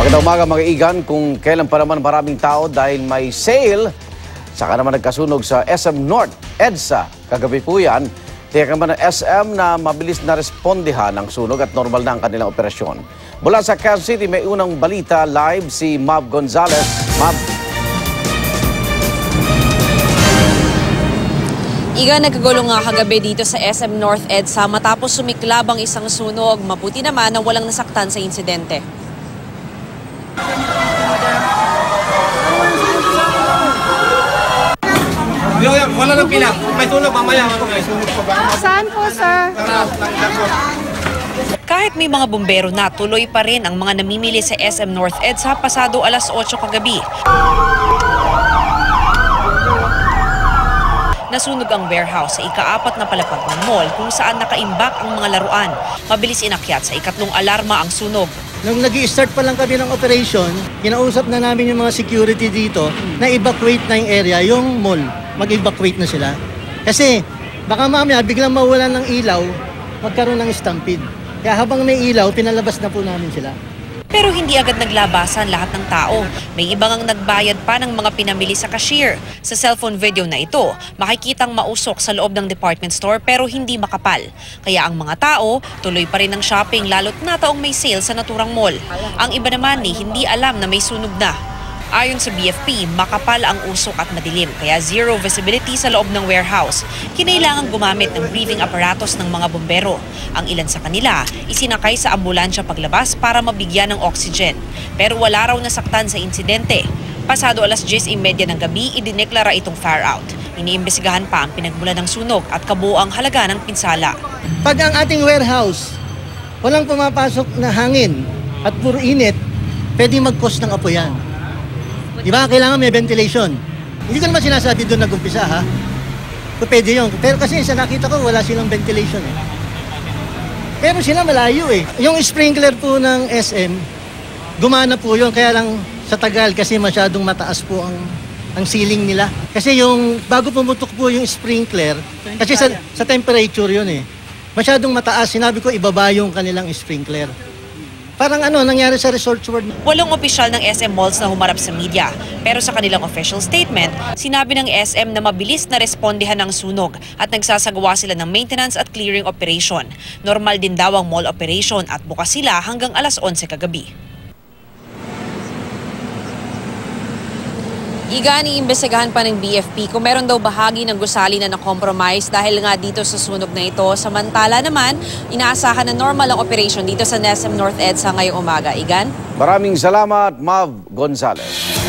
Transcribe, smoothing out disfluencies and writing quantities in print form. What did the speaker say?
Magandang umaga mga igan, kung kailan pa naman maraming tao dahil may sale, saka naman nagkasunog sa SM North EDSA. Kagabi po yan, tiyak naman ng SM na mabilis na respondihan ang sunog at normal na ang kanilang operasyon. Mula sa Quezon City, may unang balita live si Mav Gonzalez. Mav. Iga, nagkagulo nga kagabi dito sa SM North EDSA matapos sumiklab ang isang sunog. Mabuti naman na walang nasaktan sa insidente. Wala lang pilang. May tunog mamaya. Saan po, sir? Kahit may mga bumbero na, tuloy pa rin ang mga namimili sa SM North EDSA pasado alas 8 kagabi. Nasunog ang warehouse sa ika-4 na palapag ng mall kung saan nakaimbak ang mga laruan. Mabilis inakyat sa ikatlong alarma ang sunog. Nung nag-i-start pa lang kami ng operation, kinausap na namin yung mga security dito na evacuate na yung area, yung mall. Mag-evacuate na sila. Kasi baka mamaya biglang mawalan ng ilaw, magkaroon ng stampede. Kaya habang may ilaw, pinalabas na po namin sila. Pero hindi agad naglabasan lahat ng tao. May ibang ang nagbayad pa ng mga pinamili sa cashier. Sa cellphone video na ito, makikitang mausok sa loob ng department store pero hindi makapal. Kaya ang mga tao, tuloy pa rin ang shopping lalo't nataong may sale sa naturang mall. Ang iba naman hindi alam na may sunog na. Ayon sa BFP, makapal ang usok at madilim kaya zero visibility sa loob ng warehouse. Kinailangan gumamit ng breathing apparatus ng mga bombero. Ang ilan sa kanila, isinakay sa ambulansya paglabas para mabigyan ng oxygen. Pero wala raw nasaktan sa insidente. Pasado alas 10:30 ng gabi, idineklara itong fire out. Iniimbestigahan pa ang pinagmulan ng sunog at kabuuang halaga ng pinsala. Pag ang ating warehouse, walang pumapasok na hangin at puro init, pwede mag-cause ng apoy yan. Diba? Kailangan may ventilation. Hindi ko naman sinasabi doon nag-umpisa, ha? Pwede yun. Pero kasi sa nakita ko, wala silang ventilation. Pero sila malayo eh. Yung sprinkler po ng SM, gumana po yun. Kaya lang sa tagal kasi masyadong mataas po ang ceiling nila. Kasi yung bago pumutok po yung sprinkler, kasi sa temperature yun eh. Masyadong mataas. Sinabi ko, ibaba yung kanilang sprinkler. Parang nangyari sa Resort World. Walang opisyal ng SM Malls na humarap sa media. Pero sa kanilang official statement, sinabi ng SM na mabilis na respondihan ng sunog at nagsasagawa sila ng maintenance at clearing operation. Normal din daw ang mall operation at bukas sila hanggang alas 11 kagabi. Iga, iimbestigahan pa ng BFP kung meron daw bahagi ng gusali na na-compromise dahil nga dito sa sunog na ito. Samantala naman, inaasahan na normal ang operation dito sa SM North EDSA ngayong umaga. Igan? Maraming salamat, Mav Gonzalez.